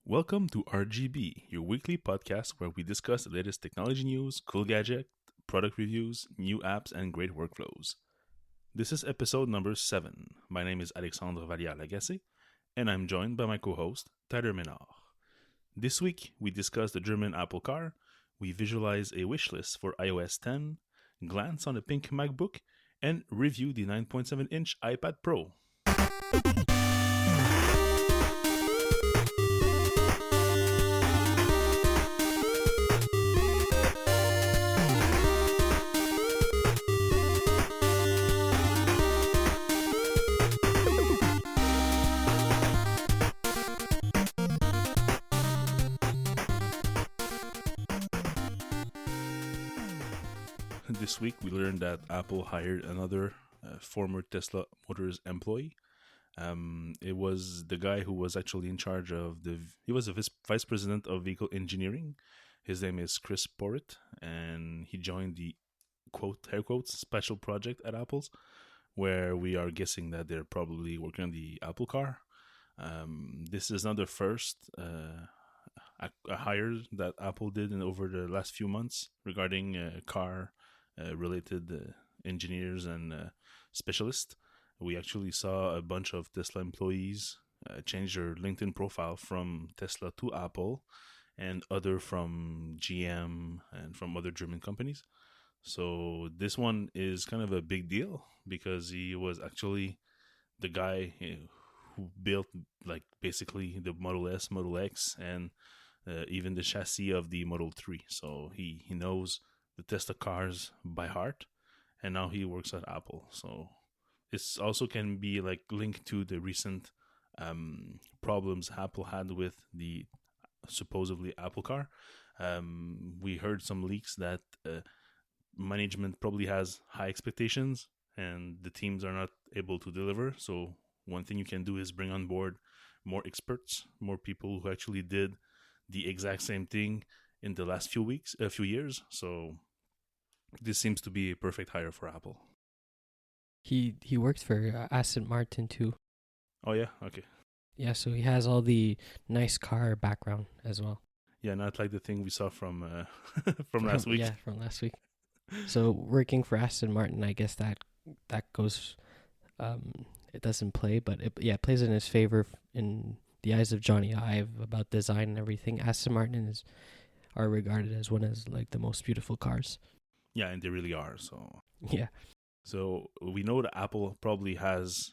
Welcome to RGB, your weekly podcast where we discuss the latest technology news, cool gadget, product reviews, new apps, and great workflows. This is episode number 7. My name is Alexandre Valliere-Lagacé, and I'm joined by my co-host, Tyler Menard. This week, we discuss the German Apple car, we visualize a wish list for iOS 10, glance on the pink MacBook, and review the 9.7-inch iPad Pro. This week, we learned that Apple hired another former Tesla Motors employee. It was the guy who was actually in charge of he was a vice president of vehicle engineering. His name is Chris Porritt, and he joined the air quotes special project at Apple's, where we are guessing that they're probably working on the Apple car. This is not the first a hire that Apple did over the last few months regarding car related engineers and specialists. We actually saw a bunch of Tesla employees change their LinkedIn profile from Tesla to Apple, and other from GM and from other German companies. So this one is kind of a big deal because he was actually the guy who built like basically the Model S, Model X, and even the chassis of the Model 3. So he knows the Tesla cars by heart, and now he works at Apple. So this also can be like linked to the recent problems Apple had with the supposedly Apple car. We heard some leaks that management probably has high expectations and the teams are not able to deliver. So one thing you can do is bring on board more experts, more people who actually did the exact same thing in the last few years. So this seems to be a perfect hire for Apple. He worked for Aston Martin too. Oh yeah, okay. Yeah, so he has all the nice car background as well. Yeah, not like the thing we saw from from last week. Yeah, from last week. So working for Aston Martin, I guess that goes. It doesn't play, but it plays in his favor in the eyes of Johnny Ive about design and everything. Aston Martin are regarded as one of like the most beautiful cars. Yeah, and they really are. So yeah. So we know that Apple probably has,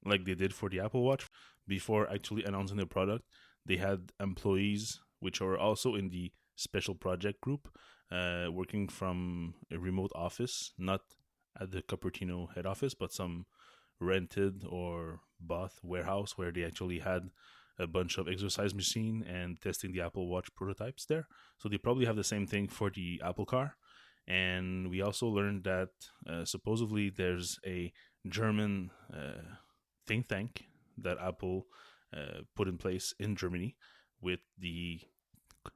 like they did for the Apple Watch, before actually announcing the product, they had employees which are also in the special project group, working from a remote office, not at the Cupertino head office, but some rented or bought warehouse where they actually had a bunch of exercise machine and testing the Apple Watch prototypes there. So they probably have the same thing for the Apple car. And we also learned that supposedly there's a German think tank that Apple put in place in Germany with the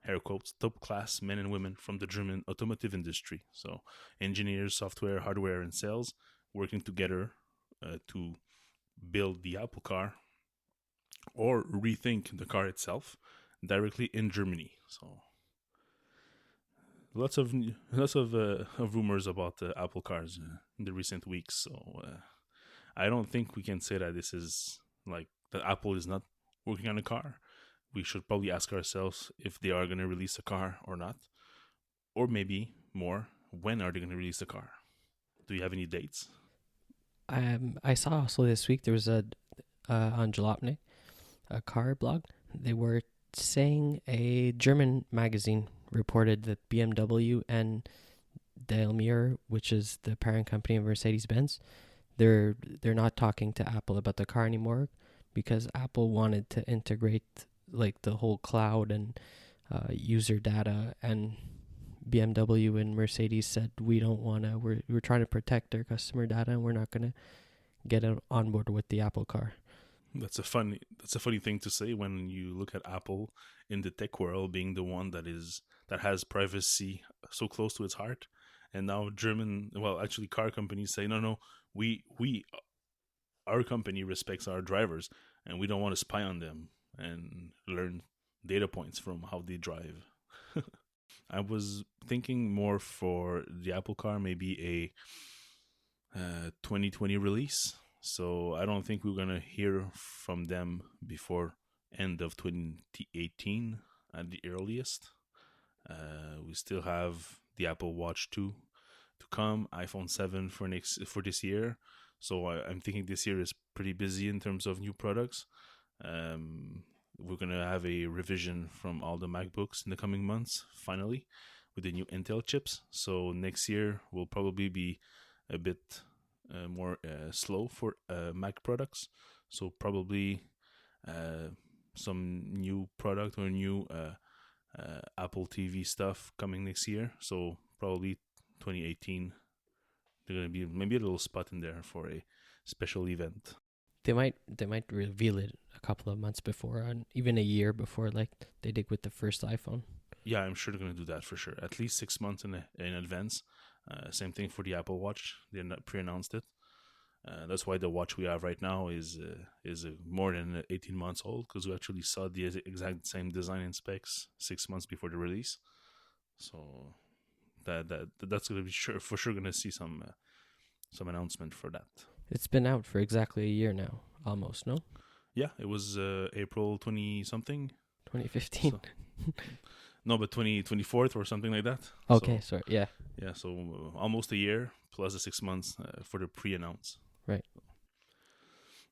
air quotes top class men and women from the German automotive industry. So engineers, software, hardware, and sales working together to build the Apple car or rethink the car itself directly in Germany. So lots of rumors about Apple cars in the recent weeks. So I don't think we can say that this is like that Apple is not working on a car. We should probably ask ourselves if they are going to release a car or not, or maybe more, when are they going to release the car? Do you have any dates? I saw also this week there was on Jalopnik, a car blog. They were saying a German magazine reported that BMW and Daimler, which is the parent company of Mercedes-Benz, they're not talking to Apple about the car anymore because Apple wanted to integrate like the whole cloud and user data, and BMW and Mercedes said we don't want to. We're trying to protect our customer data, and we're not going to get on board with the Apple car. That's a funny thing to say when you look at Apple in the tech world being the one that has privacy so close to its heart, and now car companies say no, our company respects our drivers and we don't want to spy on them and learn data points from how they drive. I was thinking more for the Apple car, maybe a 2020 release. So I don't think we're gonna hear from them before end of 2018 at the earliest. We still have the Apple Watch 2 to come, iPhone 7 for this year. So I'm thinking this year is pretty busy in terms of new products. We're gonna have a revision from all the MacBooks in the coming months, finally, with the new Intel chips. So next year will probably be a bit more slow for Mac products. So probably some new product or new Apple TV stuff coming next year. So probably 2018. They're gonna be maybe a little spot in there for a special event. They might reveal it a couple of months before, and even a year before, like they did with the first iPhone. Yeah, I'm sure they're gonna do that for sure. At least 6 months in advance. Same thing for the Apple Watch. They pre-announced it. That's why the watch we have right now is more than 18 months old, because we actually saw the exact same design and specs 6 months before the release. So that's gonna be for sure gonna see some announcement for that. It's been out for exactly a year now, almost. No, Yeah, it was April 20 something. 2015. So, no, but 24th or something like that. Okay, So, sorry. Yeah, yeah, so almost a year plus the 6 months for the pre-announce. right.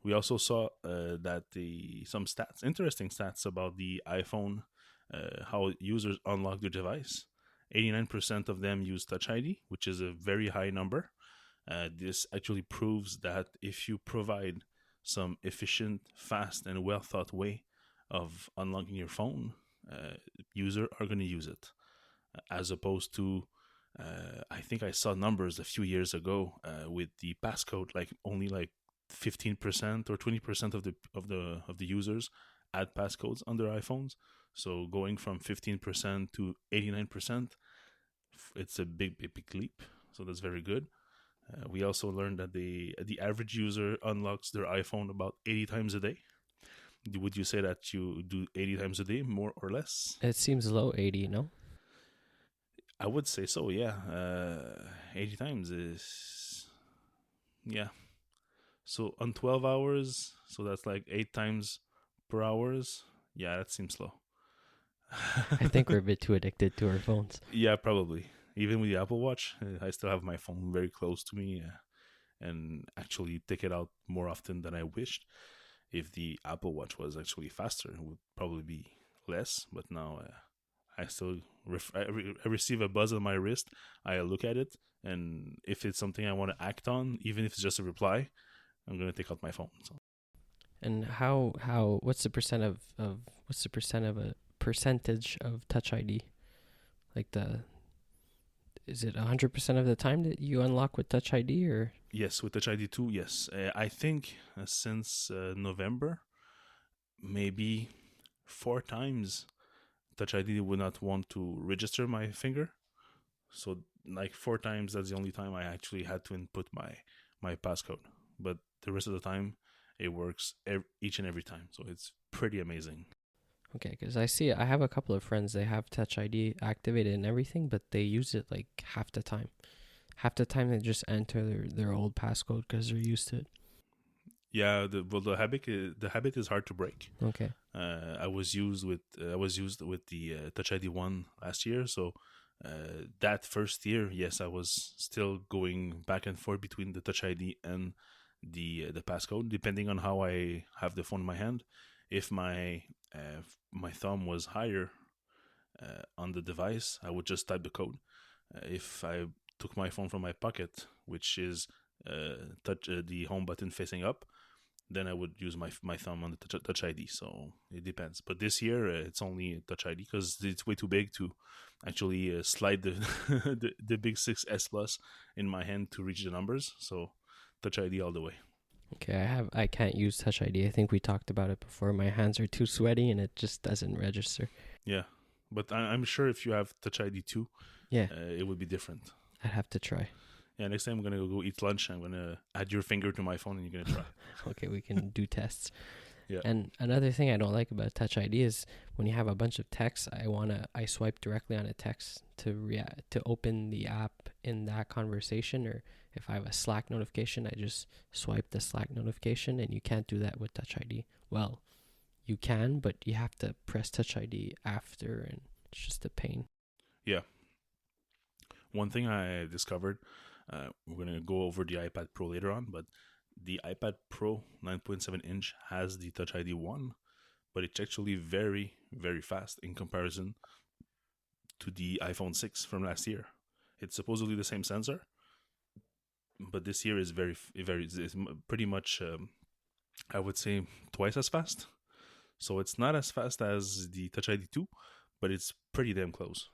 We also saw that some interesting stats about the iPhone, how users unlock their device. 89% of them use Touch ID, which is a very high number. This actually proves that if you provide some efficient, fast, and well thought way of unlocking your phone, users are going to use it, as opposed to I think I saw numbers a few years ago with the passcode, like only like 15% or 20% of the users add passcodes on their iPhones. So going from 15% to 89%, it's a big leap. So that's very good. We also learned that the average user unlocks their iPhone about 80 times a day. Would you say that you do 80 times a day, more or less? It seems low, 80. No. I would say so. Yeah, 80 times is yeah. So on 12 hours, so that's like 8 times per hours. Yeah, that seems low. I think we're a bit too addicted to our phones. Yeah, probably. Even with the Apple Watch, I still have my phone very close to me and actually take it out more often than I wished. If the Apple Watch was actually faster, it would probably be less. But now I still I receive a buzz on my wrist. I look at it, and if it's something I want to act on, even if it's just a reply, I'm gonna take out my phone. So. And what's the percent of a percentage of Touch ID? Like is it 100% of the time that you unlock with Touch ID, or? Yes, with Touch ID 2, yes. I think since November, maybe 4 times Touch ID would not want to register my finger. So like 4 times, that's the only time I actually had to input my passcode. But the rest of the time, it works each and every time. So it's pretty amazing. Okay, because I have a couple of friends, they have Touch ID activated and everything, but they use it like half the time. Half the time they just enter their old passcode because they're used to it. Yeah, the habit is hard to break. Okay. I was used with the Touch ID 1 last year, so that first year, yes, I was still going back and forth between the Touch ID and the passcode, depending on how I have the phone in my hand. If my thumb was higher on the device, I would just type the code. If I took my phone from my pocket, which is the home button facing up, then I would use my thumb on the Touch ID. So it depends. But this year, it's only Touch ID because it's way too big to actually slide the big 6S Plus in my hand to reach the numbers. So Touch ID all the way. Okay, I can't use Touch ID. I think we talked about it before. My hands are too sweaty and it just doesn't register. Yeah, but I'm sure if you have Touch ID 2, yeah, it would be different. I'd have to try. Yeah, next time I'm gonna go eat lunch. I'm gonna add your finger to my phone, and you're gonna try. Okay, we can do tests. Yeah. And another thing I don't like about Touch ID is when you have a bunch of text, I swipe directly on a text to open the app in that conversation, or if I have a Slack notification, I just swipe the Slack notification, and you can't do that with Touch ID. Well, you can, but you have to press Touch ID after, and it's just a pain. Yeah. One thing I discovered, we're going to go over the iPad Pro later on, but the iPad Pro 9.7 inch has the Touch ID 1, but it's actually very, very fast in comparison to the iPhone 6 from last year. It's supposedly the same sensor, but this year is is pretty much, I would say, twice as fast. So it's not as fast as the Touch ID 2, but it's pretty damn close.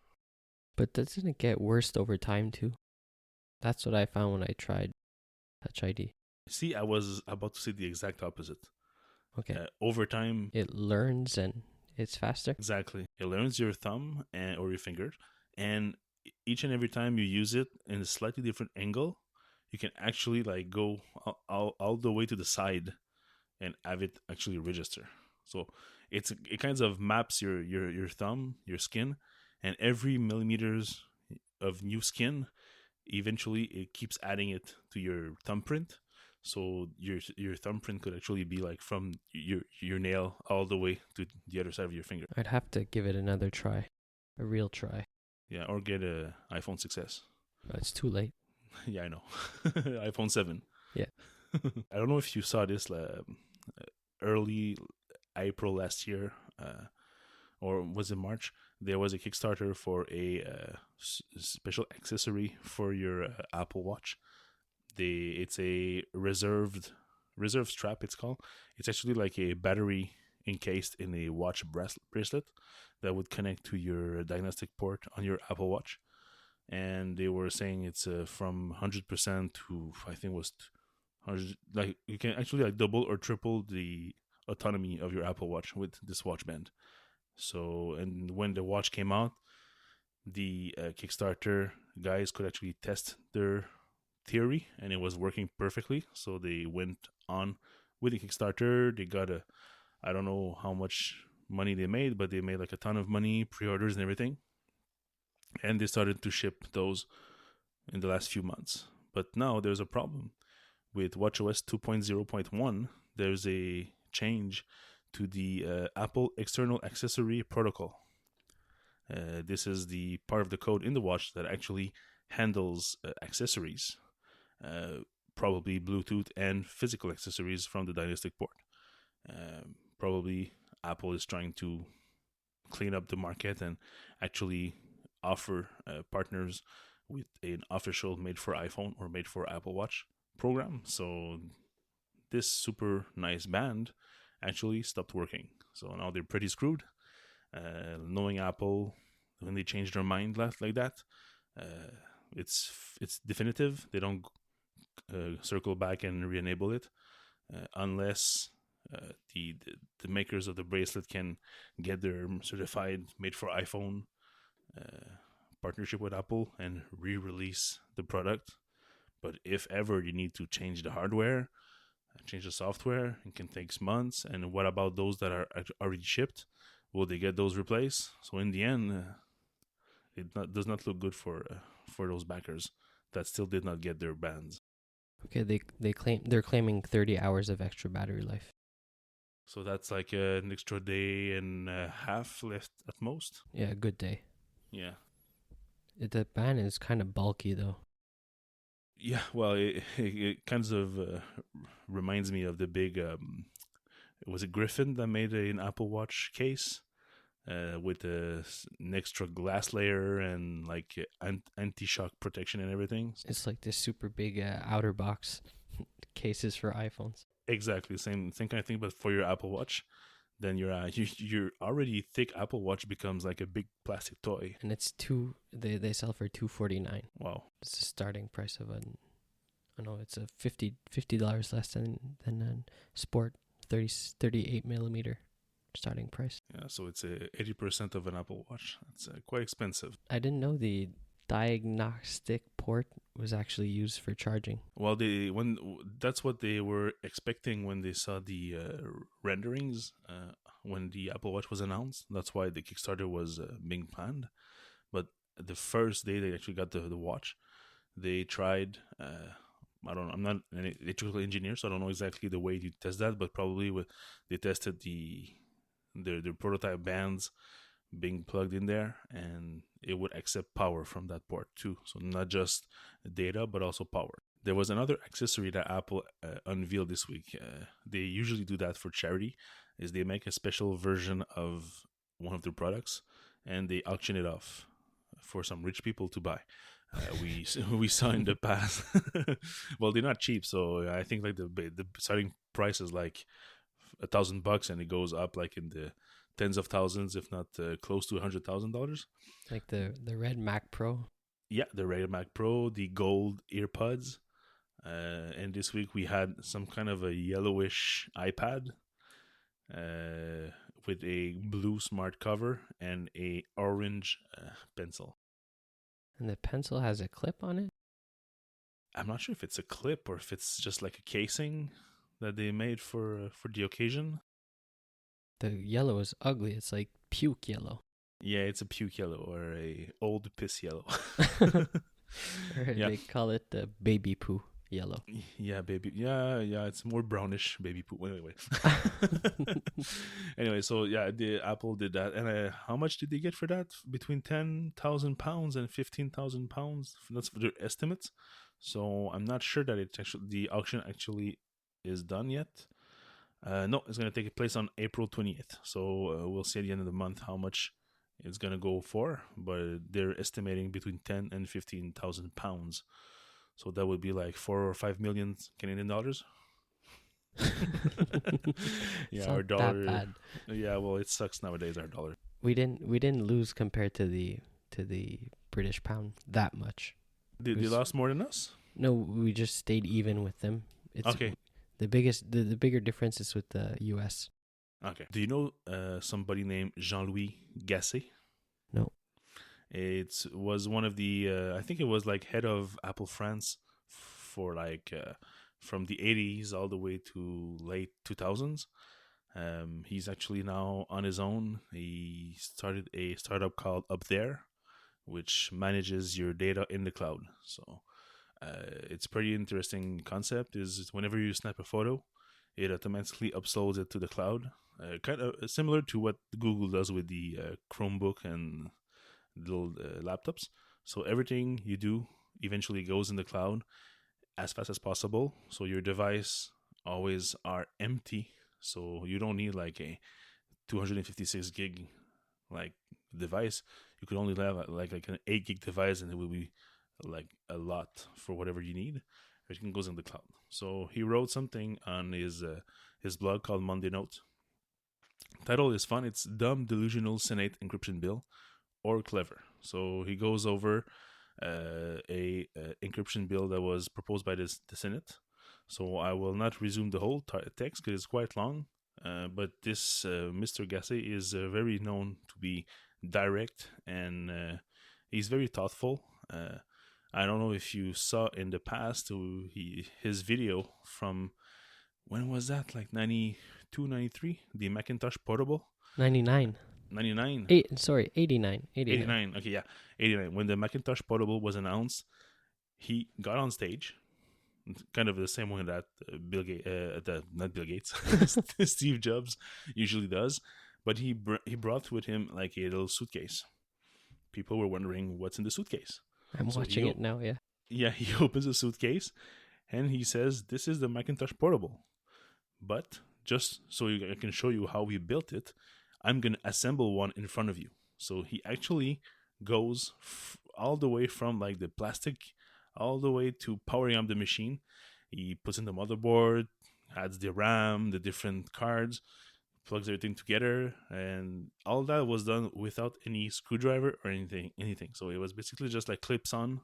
But doesn't it get worse over time too? That's what I found when I tried Touch ID. See, I was about to say the exact opposite. Okay. Over time, It learns and it's faster. exactly. It learns your thumb or your finger, and each and every time you use it in a slightly different angle, you can actually like go all the way to the side and have it actually register. So it kind of maps your thumb, your skin, and every millimeters of new skin, eventually it keeps adding it to your thumbprint. So your thumbprint could actually be like from your nail all the way to the other side of your finger. I'd have to give it another try, a real try. Yeah, or get a iPhone 6s. But it's too late. Yeah, I know. iPhone 7. Yeah. I don't know if you saw this early April last year, or was it March? There was a Kickstarter for a special accessory for your Apple Watch. It's a reserved strap. It's called. It's actually like a battery encased in a watch bracelet that would connect to your diagnostic port on your Apple Watch. And they were saying it's from 100% to, I think it was 100. Like you can actually like double or triple the autonomy of your Apple Watch with this watch band. So, and when the watch came out, the Kickstarter guys could actually test their theory, and it was working perfectly. So they went on with the Kickstarter. They got I don't know how much money they made, but they made like a ton of money, pre-orders and everything. And they started to ship those in the last few months. But now there's a problem. With WatchOS 2.0.1, there's a change to the Apple External Accessory Protocol. This is the part of the code in the watch that actually handles accessories, probably Bluetooth and physical accessories from the diagnostic port. Probably Apple is trying to clean up the market and actually offer partners with an official made for iPhone or made for Apple Watch program. So this super nice band actually stopped working. So now they're pretty screwed. Knowing Apple, when they change their mind like that, it's definitive. They don't circle back and re-enable it unless the makers of the bracelet can get their certified made for iPhone partnership with Apple and re-release the product. But if ever you need to change the hardware, change the software, it can take months. And what about those that are already shipped? Will they get those replaced? So in the end, does not look good for those backers that still did not get their bands. Okay, they're claiming 30 hours of extra battery life. So that's like an extra day and a half left at most. Yeah, a good day. Yeah. The band is kind of bulky though. Yeah, well, it kind of reminds me of the big, was it Griffin that made an Apple Watch case with an extra glass layer and like anti-shock protection and everything? It's like this super big outer box cases for iPhones. Exactly, same kind of thing, but for your Apple Watch. Then your already thick Apple Watch becomes like a big plastic toy. And it's they sell for $249. Wow. It's the starting price of it's a $50 less than a Sport 38 millimeter starting price. Yeah, so it's 80% of an Apple Watch. It's quite expensive. I didn't know the diagnostic port was actually used for charging. Well, that's what they were expecting when they saw the renderings when the Apple Watch was announced. That's why the Kickstarter was being planned. But the first day they actually got the watch, they tried. I don't. I'm not an electrical engineer, so I don't know exactly the way you test that. But probably they tested their prototype bands being plugged in there, and it would accept power from that port too. So not just data, but also power. There was another accessory that Apple unveiled this week. They usually do that for charity, is they make a special version of one of their products and they auction it off for some rich people to buy. We saw in the past. Well, they're not cheap, so I think like the starting price is like $1,000, and it goes up like in the tens of thousands, if not close to $100,000. Like the red Mac Pro. Yeah, the Red Mac Pro, the gold earbuds, and this week we had some kind of a yellowish iPad with a blue smart cover and a orange pencil. And the pencil has a clip on it? I'm not sure if it's a clip or if it's just like a casing that they made for the occasion. The yellow is ugly. It's like puke yellow. Yeah, it's a puke yellow or a old piss yellow. Or Yeah. they call it the baby poo yellow. Yeah, baby. Yeah, it's more brownish baby poo. Anyway. Anyway, so yeah, the Apple did that. And how much did they get for that? Between £10,000 and £15,000. That's for their estimates. So I'm not sure that the auction actually is done yet. No, it's going to take place on April 20th. So we'll see at the end of the month how much it's going to go for. But they're estimating between 10 and 15,000 pounds. So that would be like 4 or 5 million Canadian dollars. Yeah, our dollar. That bad. Yeah, well, it sucks nowadays. Our dollar. We didn't lose compared to the British pound that much. They lost more than us. No, we just stayed even with them. It's Okay. The bigger difference is with the U.S. Okay. Do you know somebody named Jean-Louis Gasset? No. It was one of the, I think it was like head of Apple France for like from the 80s all the way to late 2000s. He's actually now on his own. He started a startup called Up There, which manages your data in the cloud. So it's pretty interesting concept. Is whenever you snap a photo, it automatically uploads it to the cloud. Kind of similar to what Google does with the Chromebook and little laptops. So everything you do eventually goes in the cloud as fast as possible. So your device always are empty. So you don't need like a 256 gig like device. You could only have like an 8 gig device, and it will be like a lot for whatever you need. Everything goes in the cloud. So he wrote something on his blog called Monday Note. Title is fun. It's Dumb Delusional Senate Encryption Bill or Clever. So he goes over a encryption bill that was proposed by the Senate. So I will not resume the whole text because it's quite long. But this Mr. Gasset is very known to be direct, and he's very thoughtful. I don't know if you saw in the past his video from, when was that? Like 92, 93? The Macintosh Portable? 99. 99? 89. 89. Okay, yeah. 89. When the Macintosh Portable was announced, he got on stage, kind of the same way that not Bill Gates, Steve Jobs usually does, but he brought with him like a little suitcase. People were wondering what's in the suitcase. I'm watching it now, yeah. Yeah, he opens a suitcase and he says, "This is the Macintosh Portable. But just so I can show you how we built it, I'm going to assemble one in front of you." So he actually goes all the way from like the plastic all the way to powering up the machine. He puts in the motherboard, adds the RAM, the different cards, plugs everything together, and all that was done without any screwdriver or anything. So it was basically just like clips on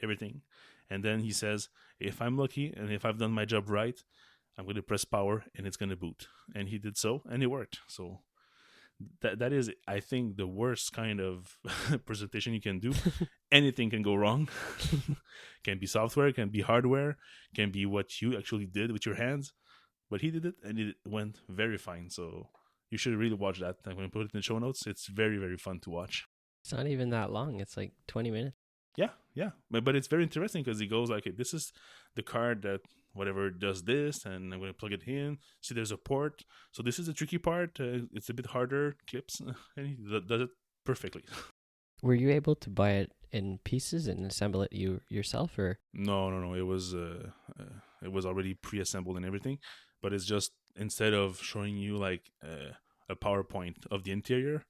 everything. And then he says, if I'm lucky and if I've done my job right, I'm going to press power and it's going to boot. And he did so, and it worked. So that is, I think, the worst kind of presentation you can do. Anything can go wrong. Can be software, can be hardware, can be what you actually did with your hands. But he did it, and it went very fine. So you should really watch that. I'm going to put it in the show notes. It's very, very fun to watch. It's not even that long. It's like 20 minutes. Yeah, yeah. But it's very interesting because he goes like, hey, this is the card that whatever does this, and I'm going to plug it in. See, there's a port. So this is the tricky part. It's a bit harder, clips, and he does it perfectly. Were you able to buy it in pieces and assemble it yourself, or? No. It was already pre-assembled and everything, but it's just instead of showing you like a PowerPoint of the interior,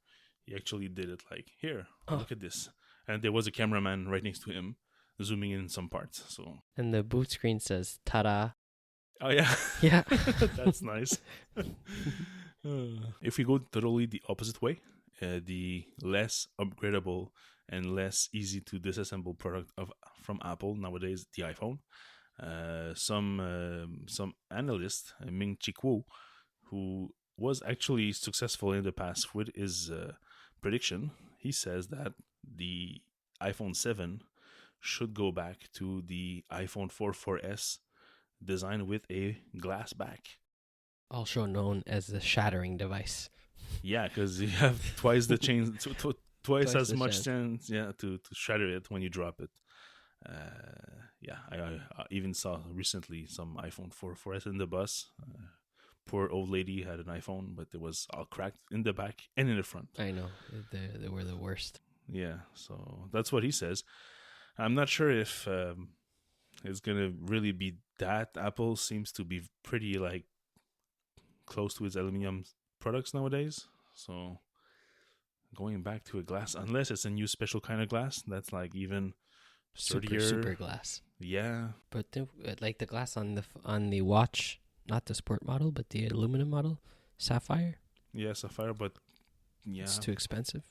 he actually did it like here. Look at this, and there was a cameraman right next to him, zooming in some parts. So. And the boot screen says "Ta-da!" Oh yeah, Yeah. that's nice. If we go totally the opposite way, the less upgradable and less easy to disassemble product from Apple nowadays, the iPhone. Some analyst, Ming Chi Kuo, who was actually successful in the past with his prediction, he says that the iPhone 7 should go back to the iPhone 4S design with a glass back. Also known as the shattering device. Yeah, because you have twice the chain, twice as much chance. chance, yeah, to shatter it when you drop it. Yeah, I even saw recently some iPhone 4S in the bus. Poor old lady had an iPhone, but it was all cracked in the back and in the front. I know. They were the worst. Yeah, so that's what he says. I'm not sure if it's going to really be that. Apple seems to be pretty like close to its aluminum products nowadays. So going back to a glass, unless it's a new special kind of glass, that's like even super glass. Yeah, but like the glass on the watch, not the sport model, but the aluminum model, sapphire. Yeah, sapphire, but yeah, it's too expensive.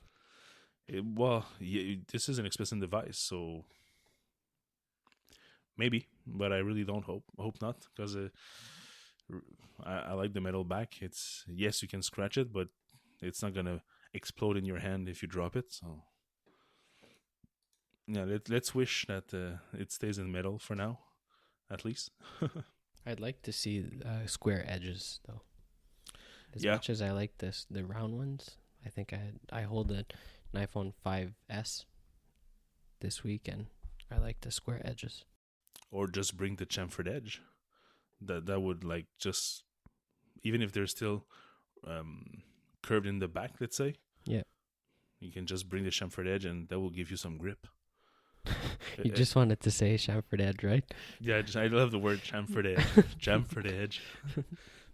This is an expensive device, so maybe, but I really don't hope not, because I like the metal back. It's, yes, you can scratch it, but it's not gonna explode in your hand if you drop it. So yeah, let's wish that it stays in metal for now, at least. I'd like to see square edges though. As much as I like the round ones, I think I hold an iPhone 5S this week, and I like the square edges. Or just bring the chamfered edge. That would like just, even if they're still curved in the back, let's say. Yeah. You can just bring the chamfered edge, and that will give you some grip. You just wanted to say chamfered edge, right? Yeah, I love the word chamfered edge. Chamfered edge.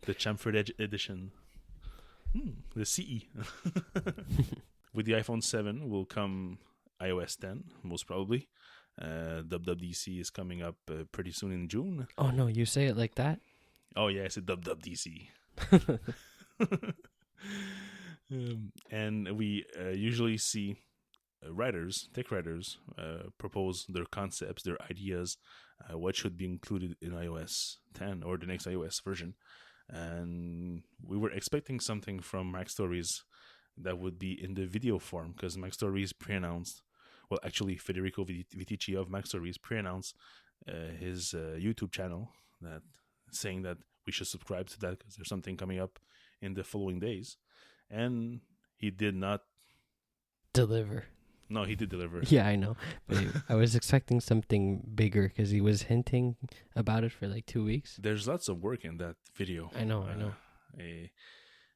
The chamfered edge edition. The CE. With the iPhone 7 will come iOS 10, most probably. WWDC is coming up pretty soon in June. Oh no, you say it like that? Oh yeah, I said WWDC. And we usually see tech writers, propose their concepts, their ideas, what should be included in iOS 10 or the next iOS version. And we were expecting something from Mac Stories that would be in the video form, because Mac Stories pre-announced, well, actually Federico Vitici of Mac Stories pre-announced his YouTube channel, that saying that we should subscribe to that because there's something coming up in the following days. And he did not deliver. No, he did deliver. Yeah, I know. But I was expecting something bigger because he was hinting about it for like 2 weeks. There's lots of work in that video. I know.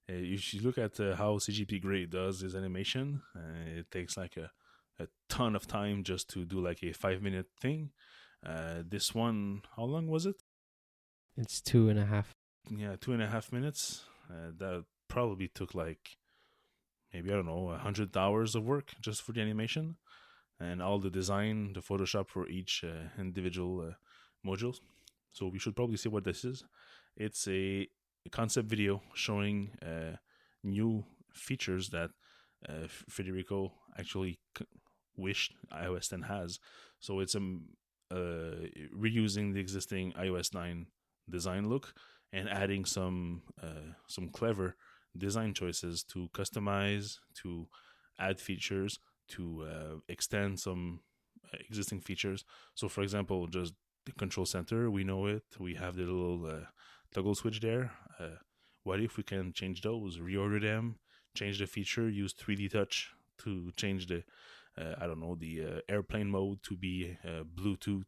You should look at how CGP Grey does his animation. It takes like a ton of time just to do like a 5-minute thing. This one, how long was it? It's 2.5. Yeah, 2.5 minutes. That probably took like, maybe, I don't know, 100 hours of work just for the animation and all the design, the Photoshop for each individual modules. So we should probably see what this is. It's a concept video showing new features that Federico actually wished iOS 10 has. So it's reusing the existing iOS 9 design look and adding some clever design choices to customize, to add features, to extend some existing features. So, for example, just the control center, we know it. We have the little toggle switch there. What if we can change those, reorder them, change the feature, use 3D touch to change the, I don't know, the airplane mode to be Bluetooth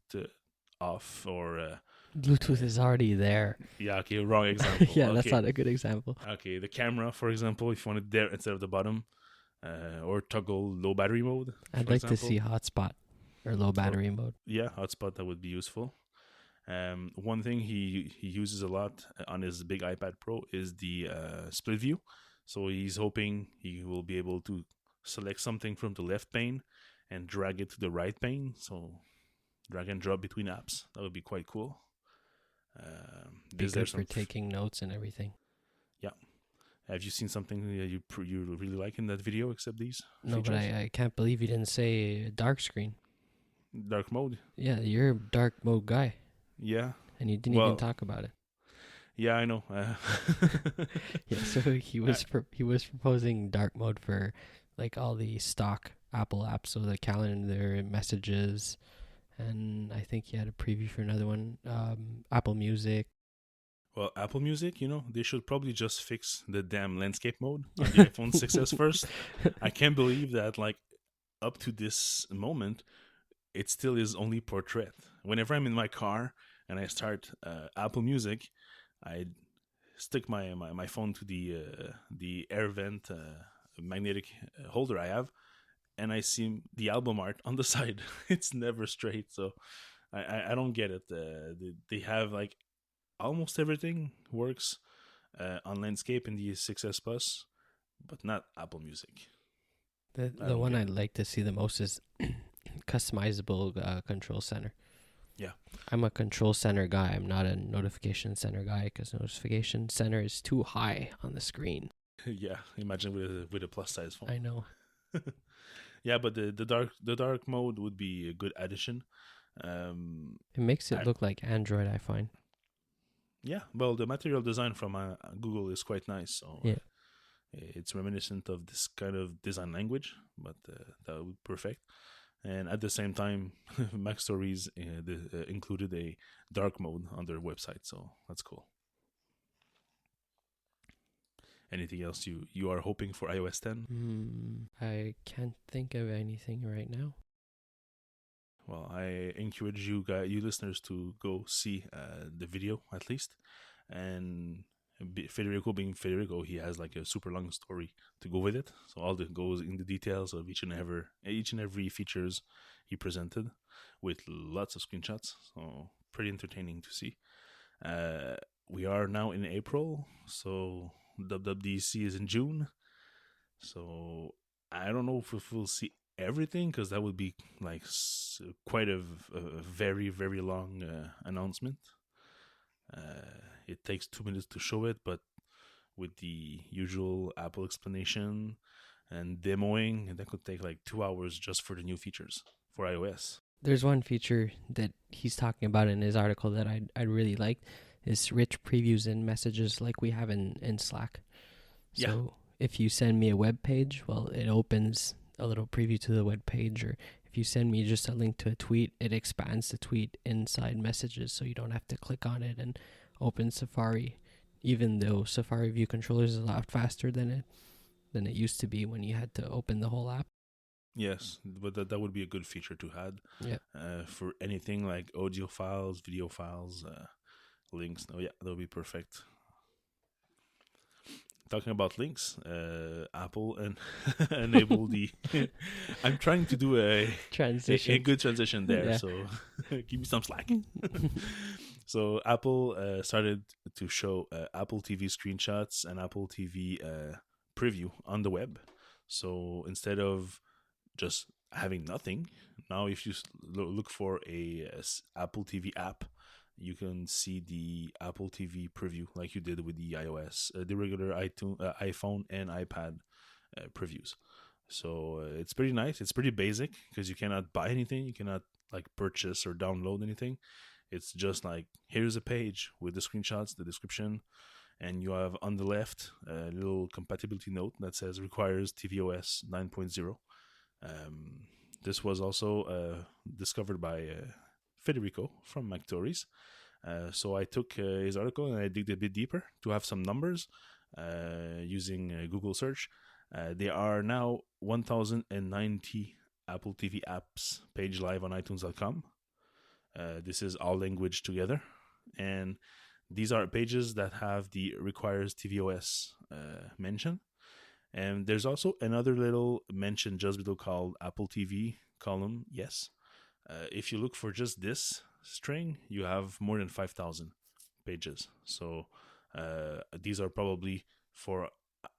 off, or Bluetooth is already there. yeah, okay, wrong example. Yeah, Okay. that's not a good example. Okay, the camera, for example, if you want it there instead of the bottom, or toggle low battery mode. I'd for like to example. see hotspot or low battery mode. Yeah, hotspot, that would be useful. One thing he uses a lot on his big iPad Pro is the split view. So he's hoping he will be able to select something from the left pane and drag it to the right pane. So drag and drop between apps. That would be quite cool. Be good for taking notes and everything. Yeah. Have you seen something you really like in that video except these? No, features? but I can't believe you didn't say dark screen. Dark mode. Yeah, you're a dark mode guy. Yeah. And you didn't even talk about it. Yeah, I know. Yeah, so he was proposing dark mode for like all the stock Apple apps, so the calendar, messages, and I think he had a preview for another one, Apple Music. Well, Apple Music, they should probably just fix the damn landscape mode on the iPhone 6s first. I can't believe that, like, up to this moment, it still is only portrait. Whenever I'm in my car and I start Apple Music, I stick my phone to the air vent magnetic holder I have, and I see the album art on the side. It's never straight, so I don't get it. They have, like, almost everything works on landscape in the 6S Plus, but not Apple Music. The one I'd like to see the most is customizable control center. Yeah. I'm a control center guy. I'm not a notification center guy, because notification center is too high on the screen. Yeah, imagine with a plus size phone. I know. Yeah, but the dark mode would be a good addition. It makes it look like Android, I find. Yeah, well, the material design from Google is quite nice. So yeah, it's reminiscent of this kind of design language, but that would be perfect. And at the same time, Mac Stories included a dark mode on their website, so that's cool. Anything else you are hoping for iOS 10? I can't think of anything right now. Well, I encourage you listeners to go see the video at least. And Federico being Federico, he has like a super long story to go with it. So all that goes in the details of each and every features he presented, with lots of screenshots. So pretty entertaining to see. We are now in April, so WWDC is in June. So I don't know if we'll see everything, because that would be like quite a very, very long announcement. It takes 2 minutes to show it, but with the usual Apple explanation and demoing, that could take like 2 hours just for the new features for iOS. There's one feature that he's talking about in his article that I'd really like, is rich previews and messages like we have in Slack. So if you send me a web page, well, it opens a little preview to the web page, or if you send me just a link to a tweet, it expands the tweet inside messages, so you don't have to click on it and open Safari, even though Safari View Controller is a lot faster than it used to be when you had to open the whole app. Yes, but that would be a good feature to add. Yeah. For anything like audio files, video files, links. Oh yeah, that would be perfect. Talking about links, Apple and enable the. I'm trying to do a good transition there, so give me some slack. So Apple started to show Apple TV screenshots and Apple TV preview on the web. So instead of just having nothing, now if you look for a Apple TV app, you can see the Apple TV preview like you did with the iOS, the regular iPhone and iPad previews. So it's pretty nice. It's pretty basic, because you cannot buy anything. You cannot like purchase or download anything. It's just like, here's a page with the screenshots, the description, and you have on the left a little compatibility note that says requires tvOS 9.0. This was also discovered by Federico from MacTories. So I took his article and I digged a bit deeper to have some numbers using Google search. There are now 1,090 Apple TV apps page live on iTunes.com. This is all language together. And these are pages that have the requires tvOS mention. And there's also another little mention just below called Apple TV column, yes. If you look for just this string, you have more than 5,000 pages. So these are probably for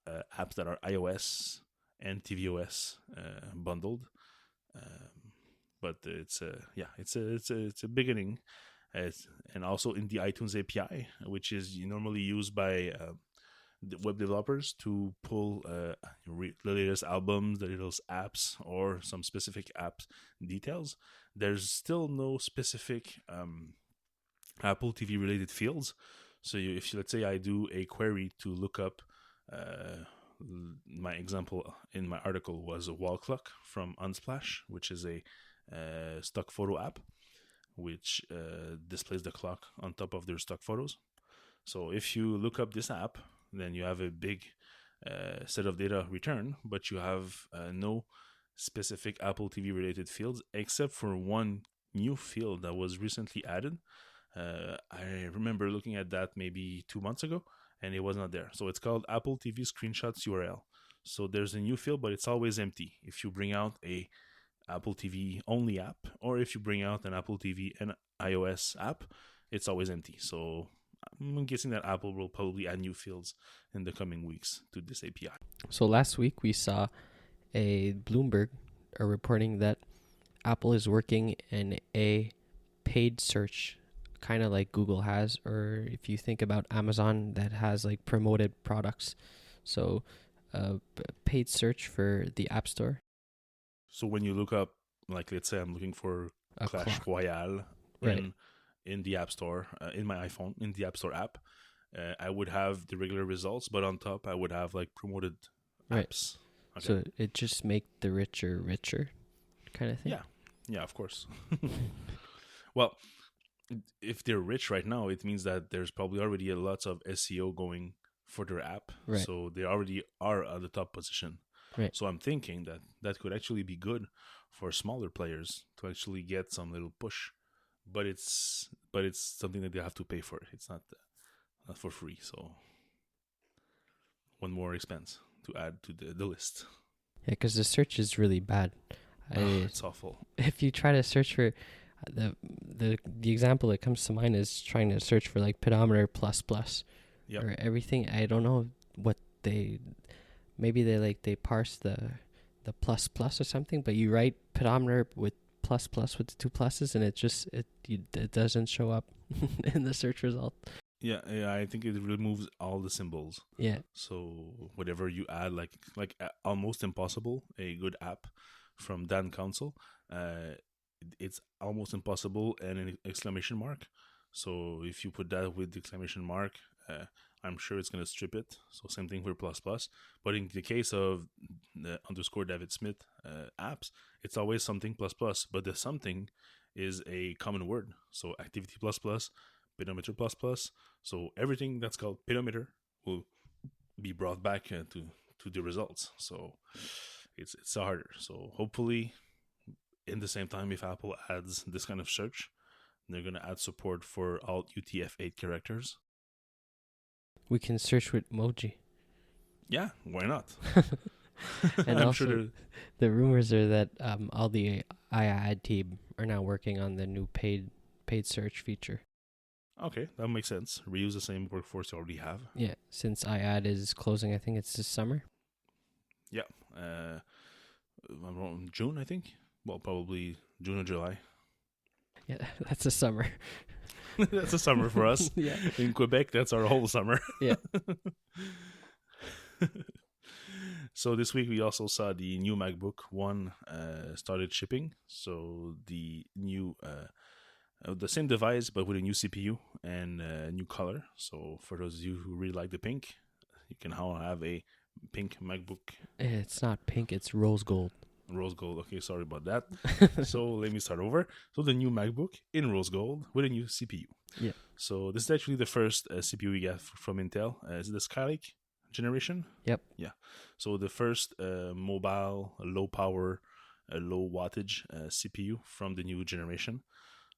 apps that are iOS and tvOS bundled. But it's a beginning. And also in the iTunes API, which is normally used by the web developers to pull the latest albums, the latest apps, or some specific apps details. There's still no specific Apple TV related fields. So if let's say I do a query to look up, my example in my article was a wall clock from Unsplash, which is a stock photo app, which displays the clock on top of their stock photos. So if you look up this app, then you have a big set of data return, but you have no specific Apple TV related fields, except for one new field that was recently added. I remember looking at that maybe 2 months ago, and it was not there. So it's called Apple TV Screenshots URL. So there's a new field, but it's always empty. If you bring out a Apple TV only app, or if you bring out an Apple TV and iOS app, it's always empty. So I'm guessing that Apple will probably add new fields in the coming weeks to this API. So last week we saw a Bloomberg reporting that Apple is working in a paid search, kind of like Google has, or if you think about Amazon that has like promoted products. So paid search for the App Store. So when you look up, like let's say I'm looking for A Clash clock. Royale Right. in the App Store, in my iPhone, in the App Store app, I would have the regular results, but on top I would have like promoted Right. apps. Okay. So it just make the richer kind of thing. Yeah, of course. Well, if they're rich right now, it means that there's probably already lots of SEO going for their app. Right. So they already are at the top position. Right. So I'm thinking that could actually be good for smaller players to actually get some little push. But it's something that they have to pay for. It's not for free. So one more expense to add to the list. Yeah, because the search is really bad. It's awful. If you try to search for the example that comes to mind is trying to search for like pedometer plus Yep. or everything. I don't know what maybe they parse the plus or something, but you write pedometer with plus with the two pluses and it doesn't show up in the search result. Yeah, I think it removes all the symbols. Yeah. So whatever you add, like Almost Impossible, a good app from Dan Council, it's almost impossible and an exclamation mark. So if you put that with the exclamation mark, I'm sure it's going to strip it. So same thing for plus. But in the case of the _ David Smith apps, it's always something plus. But the something is a common word. So activity plus, pedometer plus. So everything that's called pedometer will be brought back to the results. So it's harder. So hopefully, in the same time, if Apple adds this kind of search, they're going to add support for all UTF-8 characters. We can search with emoji. Yeah, why not? And I'm also, sure the rumors are that all the iAd team are now working on the new paid search feature. okay, that makes sense. Reuse the same workforce you already have. Yeah, since iAd is closing, I think it's this summer. Yeah, around June, I think. Well, probably June or July. Yeah, that's a summer. That's a summer for us. Yeah. In Quebec, that's our whole summer. Yeah. So this week we also saw the new MacBook One started shipping. So the new The same device, but with a new CPU and a new color. So for those of you who really like the pink, you can now have a pink MacBook. It's not pink, it's rose gold. Rose gold. Okay, sorry about that. So let me start over. So the new MacBook in rose gold with a new CPU. Yeah. So this is actually the first CPU we got from Intel. Is it the Skylake generation? Yep. Yeah. So the first mobile, low power, low wattage CPU from the new generation.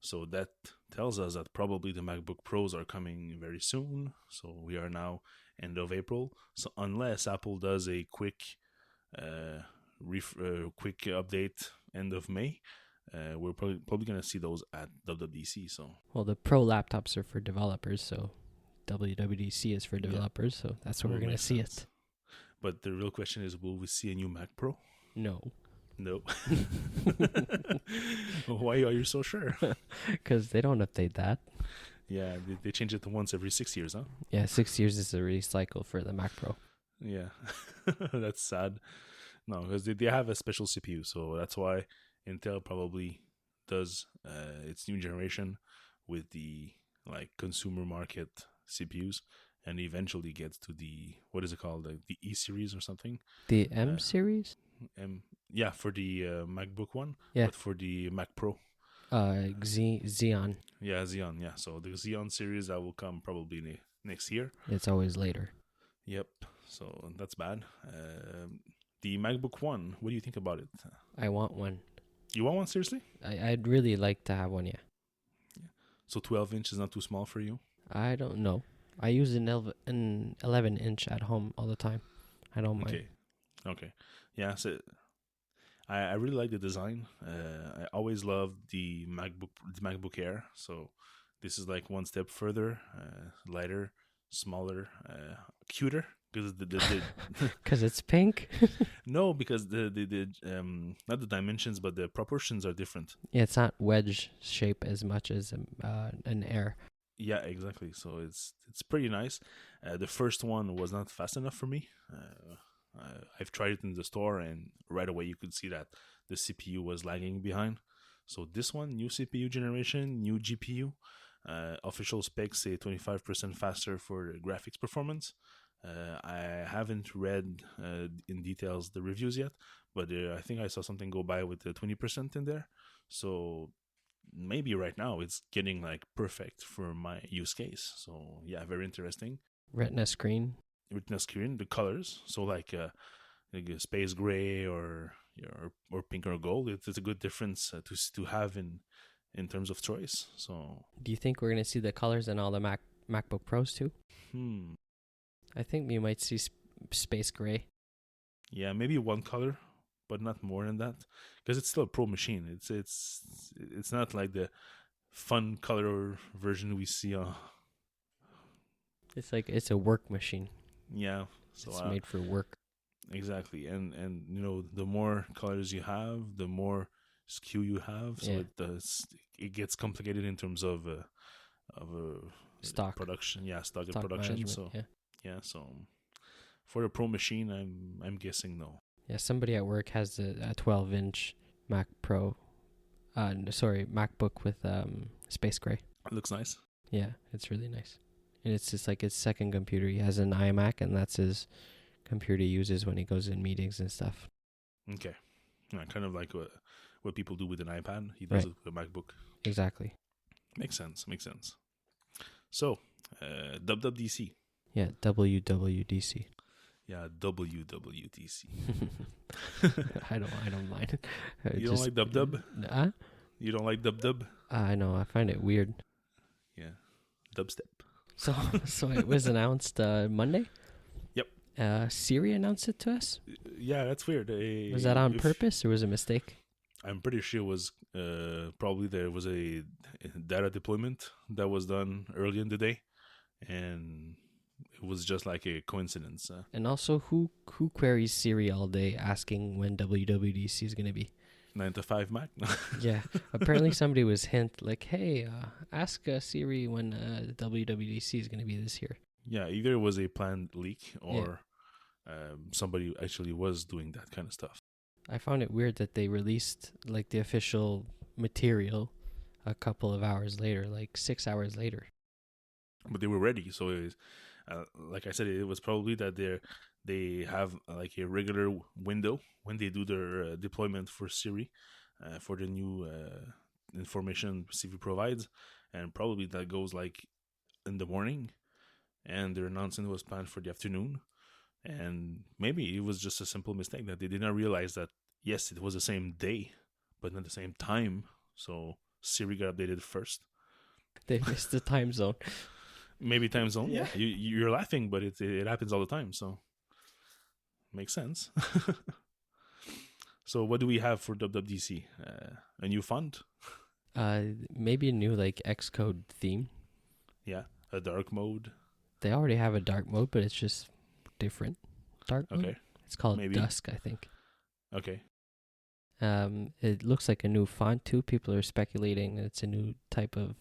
So that tells us that probably the MacBook Pros are coming very soon. So we are now end of April. So unless Apple does a quick quick update end of May, we're probably going to see those at WWDC. So Well, the Pro laptops are for developers, so WWDC is for developers, so that's where we're going to makes see sense. it. But the real question is, will we see a new Mac Pro? No. No. Why are you so sure? Because they don't update that. Yeah, they change it to once every 6 years, huh? Yeah, 6 years is the release cycle for the Mac Pro. Yeah. That's sad. No, because they have a special CPU, so that's why Intel probably does its new generation with the consumer market CPUs, and eventually gets to the, what is it called, the E series or something. The M series? Yeah, for the MacBook one. Yeah. But for the Mac Pro. Xeon. Yeah, Xeon. Yeah, so the Xeon series that will come probably next year. It's always later. Yep. So that's bad. The MacBook One. What do you think about it? I want one. You want one, seriously? I'd really like to have one, yeah. So 12-inch is not too small for you? I don't know. I use an 11-inch at home all the time. I don't mind. Okay. Yeah, so I really like the design. I always loved the MacBook Air. So this is like one step further, lighter, smaller, cuter. Because it's pink. No, because the not the dimensions, but the proportions are different. Yeah, it's not wedge shape as much as an Air. Yeah, exactly. So it's pretty nice. The first one was not fast enough for me. I've tried it in the store, and right away you could see that the CPU was lagging behind. So this one, new CPU generation, new GPU. Official specs say 25% faster for graphics performance. I haven't read in details the reviews yet, but I think I saw something go by with the 20% in there. So maybe right now it's getting perfect for my use case. So yeah, very interesting. Retina screen, the colors. So like a space gray or pink or gold. It's a good difference to have in terms of choice. So do you think we're gonna see the colors in all the MacBook Pros too? I think you might see space gray. Yeah, maybe one color, but not more than that, because it's still a pro machine. It's not like the fun color version we see on. It's a work machine. Yeah, so it's made for work. Exactly, and the more colors you have, the more SKU you have. So it gets complicated in terms of stock production. Yeah, stock and production. So so for a pro machine, I'm guessing no. Yeah, somebody at work has a 12-inch MacBook with space gray. It looks nice. Yeah, it's really nice. And it's just like his second computer. He has an iMac, and that's his computer he uses when he goes in meetings and stuff. Okay. Yeah, kind of like what people do with an iPad. He does it with a MacBook. Exactly. Makes sense. So, WWDC. Yeah, WWDC. Yeah, WWDC. I don't mind. You don't like dub? Huh? You don't like dub? I know. I find it weird. Yeah, dubstep. So it was announced Monday. Yep. Siri announced it to us. Yeah, that's weird. Was that on purpose or was it a mistake? I'm pretty sure it was probably there was a data deployment that was done early in the day, and it was just like a coincidence. And also, who queries Siri all day asking when WWDC is going to be? 9 to 5 Mac? Yeah. Apparently somebody was like, hey, ask Siri when WWDC is going to be this year. Yeah, either it was a planned leak or somebody actually was doing that kind of stuff. I found it weird that they released like the official material a couple of hours later, like 6 hours later. But they were ready. So it was, like I said, it was probably that they have like a regular window when they do their deployment for Siri, for the new information Siri provides, and probably that goes like in the morning, and their announcement was planned for the afternoon, and maybe it was just a simple mistake that they did not realize that yes, it was the same day, but not the same time. So Siri got updated first. They missed the time zone. Maybe time zone. Yeah, you're laughing, but it happens all the time, so makes sense. So what do we have for WWDC? A new font? Maybe a new like Xcode theme. Yeah, a dark mode. They already have a dark mode, but it's just different. Dark mode. Okay, It's called maybe. Dusk, I think. Okay. It looks like a new font too. People are speculating it's a new type of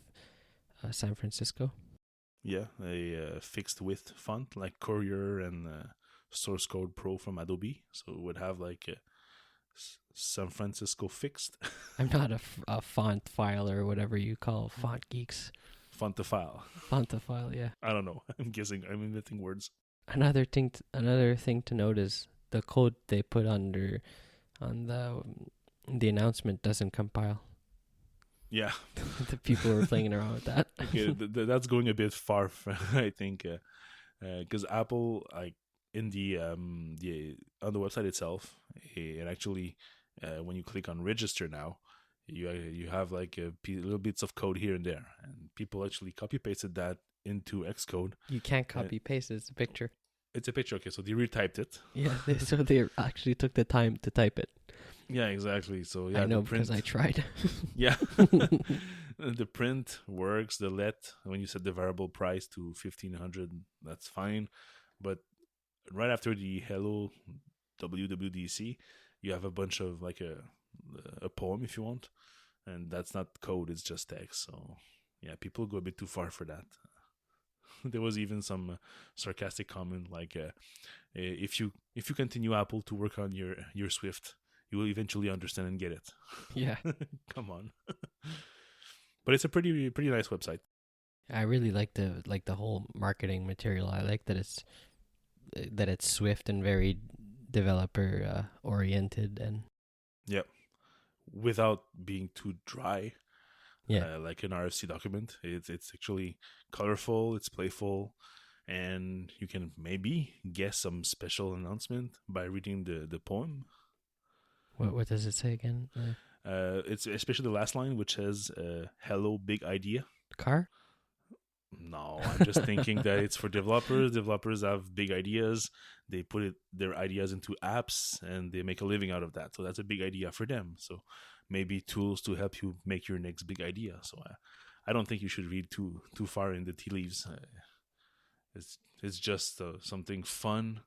San Francisco. Yeah, a fixed width font like Courier and Source Code Pro from Adobe. So it would have like San Francisco fixed. I'm not a font file or whatever you call font geeks. Fontophile. Fontophile, yeah. I don't know. I'm guessing. I'm inventing words. Another thing to note is the code they put on the announcement doesn't compile. Yeah. The people were playing around with that. Okay, that's going a bit far, I think, because Apple, like in the on the website itself, and actually, when you click on register now, you have like little bits of code here and there, and people actually copy pasted that into Xcode. You can't copy paste. It's a picture. It's a picture, okay, so they retyped it. Yeah, so they actually took the time to type it. Yeah, exactly. So yeah, I know the print, because I tried. yeah, the print works. The let when you set the variable price to 1,500, that's fine. But right after the hello WWDC, you have a bunch of like a poem if you want, and that's not code; it's just text. So yeah, people go a bit too far for that. There was even some sarcastic comment like, if you continue Apple to work on your Swift, you will eventually understand and get it. Yeah, Come on. But it's a pretty nice website. I really like the whole marketing material. I like that it's Swift and very developer oriented, and Yep. Without being too dry, yeah, like an RFC document. It's actually colorful, it's playful, and you can maybe guess some special announcement by reading the poem. what does it say again? It's especially the last line, which says, "Hello, big idea." Car? No, I'm just thinking that it's for developers. Developers have big ideas. They put their ideas into apps, and they make a living out of that. So that's a big idea for them. So maybe tools to help you make your next big idea. So I don't think you should read too far in the tea leaves. It's just something fun.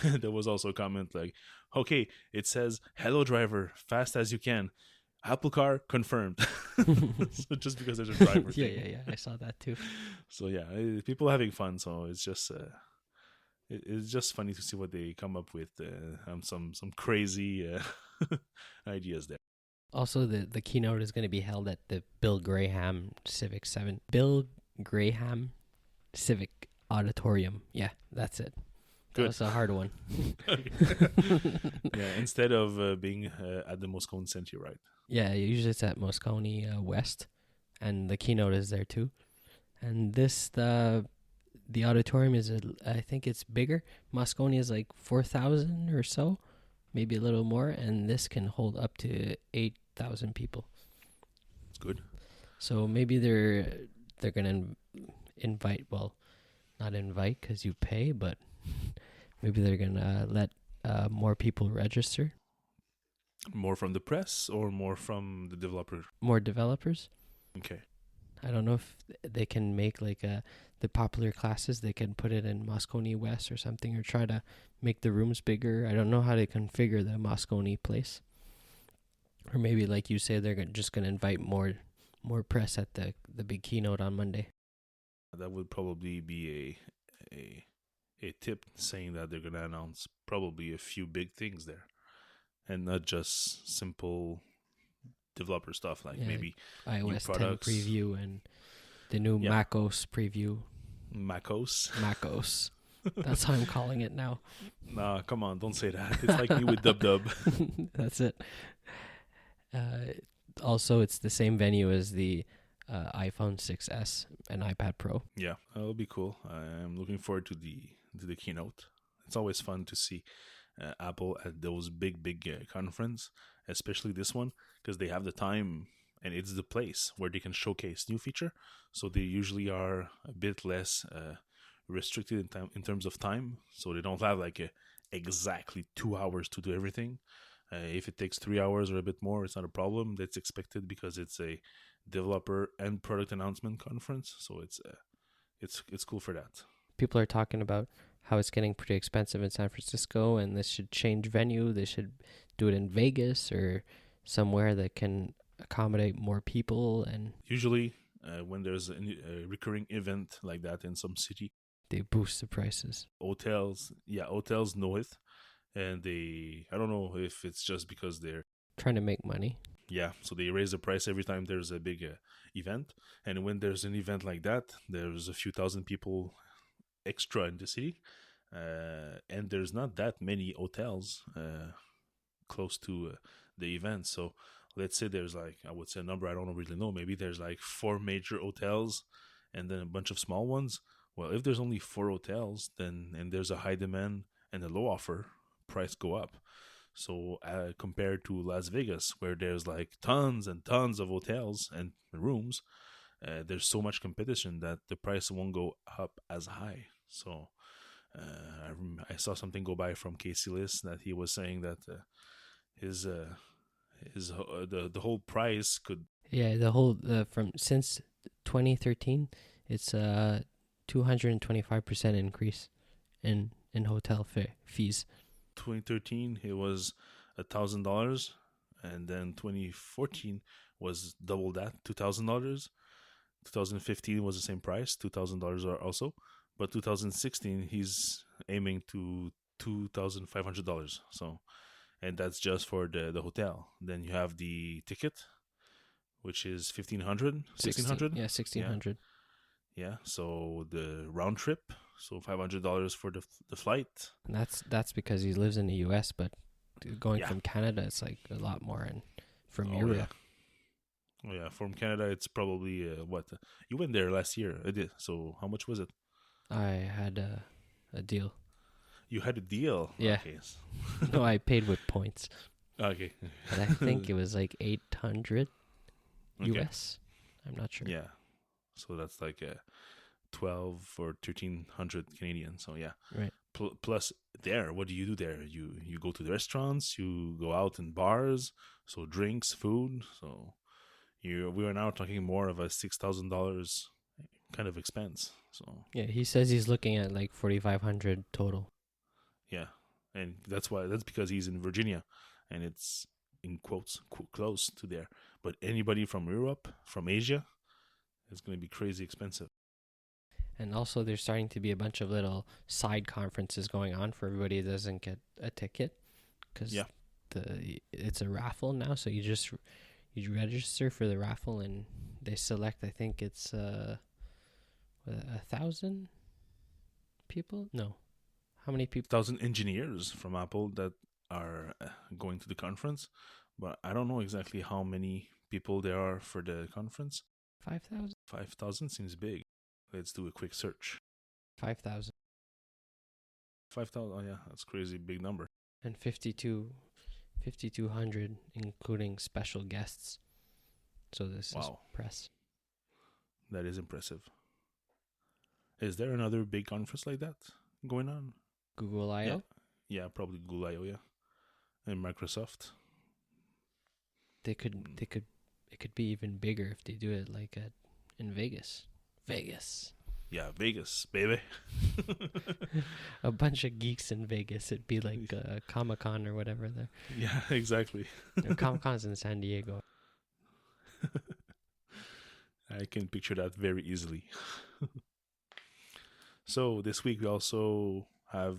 There was also a comment like, "Okay, it says hello driver, fast as you can. Apple Car confirmed." So just because there's a driver thing. Yeah. I saw that too. So yeah, people are having fun. So it's just it's just funny to see what they come up with. Some crazy ideas there. Also, the keynote is going to be held at the Bill Graham Civic Auditorium. Yeah, that's it. Good. That's a hard one. Yeah, instead of being at the Moscone Center, right? Yeah, usually it's at Moscone West, and the keynote is there too. And the auditorium is I think it's bigger. Moscone is like 4,000 or so, maybe a little more, and this can hold up to 8,000 people. It's good. So maybe they're gonna invite, well, not invite because you pay, but maybe they're gonna let more people register. More from the press or more from the developer? More developers. Okay. I don't know if they can make like the popular classes. They can put it in Moscone West or something, or try to make the rooms bigger. I don't know how to configure the Moscone place. Or maybe, like you say, they're just gonna invite more press at the big keynote on Monday. That would probably be a tip saying that they're gonna announce probably a few big things there, and not just simple developer stuff, like Yeah, maybe new iOS 10 products, preview and the new yeah, macOS preview. macOS. macOS. That's how I'm calling it now. Nah, come on, don't say that. It's like me with Dub Dub. That's it. Uh, Also, it's the same venue as the iPhone 6s and iPad Pro. Yeah, that'll be cool. I'm looking forward to the keynote. It's always fun to see Apple at those big conference, especially this one, because they have the time and it's the place where they can showcase new feature. So they usually are a bit less restricted in terms of time. So they don't have like exactly 2 hours to do everything. If it takes 3 hours or a bit more, it's not a problem. That's expected because it's a developer and product announcement conference. So it's cool for that. People are talking about how it's getting pretty expensive in San Francisco, and this should change venue. They should do it in Vegas or somewhere that can accommodate more people, and Usually, when there's a recurring event like that in some city, they boost the prices. hotels know it, and I don't know if it's just because they're, Trying to make money. yeah, so they raise the price every time there's a big event. And when there's an event like that, there's a few thousand people extra in the city, and there's not that many hotels close to the event. So let's say there's like, I would say a number, I don't really know, maybe there's like 4 major hotels and then a bunch of small ones. Well, if there's only 4 hotels, then and there's a high demand and a low offer, price go up. So compared to Las Vegas, where there's like tons and tons of hotels and rooms, there's so much competition that the price won't go up as high. So I saw something go by from Casey List that he was saying that his the whole price could, Yeah, the whole from since 2013, it's 225% increase in hotel fees. 2013 it was $1,000, and then 2014 was double that, $2,000. 2015 was the same price, $2,000 also, but 2016 he's aiming to $2,500. So, and that's just for the hotel. Then you have the ticket, which is 1,500, 1,600. Yeah, Yeah, 1,600. yeah. So the round trip, so $500 for the flight. And that's because he lives in the U.S., but going Yeah. from Canada, it's like a lot more, and from Oh, Europe. Oh yeah, from Canada, it's probably what you went there last year. I did. So how much was it? I had a deal. You had a deal. Yeah. Okay. No, I paid with points. Okay. But I think it was like 800 Okay. US. I'm not sure. Yeah. So that's like 12 or 1,300 Canadian. So yeah. Right. Plus there, what do you do there? You go to the restaurants. You go out in bars. So drinks, food. So we are now talking more of a $6,000 kind of expense. So Yeah, he says he's looking at like 4,500 total. yeah, and that's because he's in Virginia, and it's in quotes close to there. But anybody from Europe, from Asia, it's going to be crazy expensive. And also, there's starting to be a bunch of little side conferences going on for everybody that doesn't get a ticket, because Yeah. it's a raffle now. So you register for the raffle, and they select. I think it's 1,000 people. No, how many people? 1,000 engineers from Apple that are going to the conference, but I don't know exactly how many people there are for the conference. 5,000. 5,000 seems big. Let's do a quick search. 5,000 5,000. Oh yeah, that's crazy big number. and 5,200, including special guests. So this is Wow, press. that is impressive. Is there another big conference like that going on? Google I/O. Yeah, probably Google I/O, yeah, and Microsoft. It could be even bigger if they do it like in Vegas. Yeah, Vegas, baby. A bunch of geeks in Vegas. It'd be like Comic-Con or whatever there. Yeah, exactly. Comic-Con's in San Diego. I can picture that very easily. So this week we also have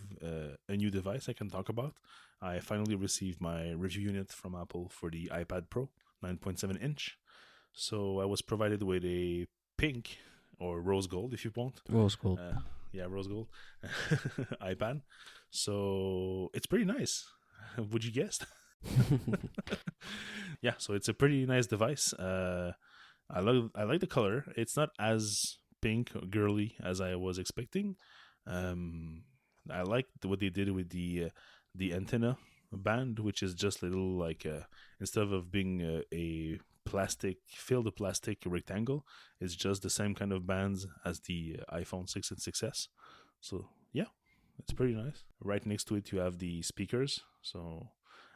a new device I can talk about. I finally received my review unit from Apple for the iPad Pro, 9.7 inch. So I was provided with a pink or rose gold, if you want. Rose gold. Yeah, rose gold iPad. So it's pretty nice. Would you guess? Yeah, so it's a pretty nice device. I like the color. It's not as pink or girly as I was expecting. Um, I like what they did with the antenna band, which is just a little like instead of being a plastic filled plastic rectangle, it's just the same kind of bands as the iPhone 6 and 6S. So yeah, it's pretty nice. Right next to it, you have the speakers. So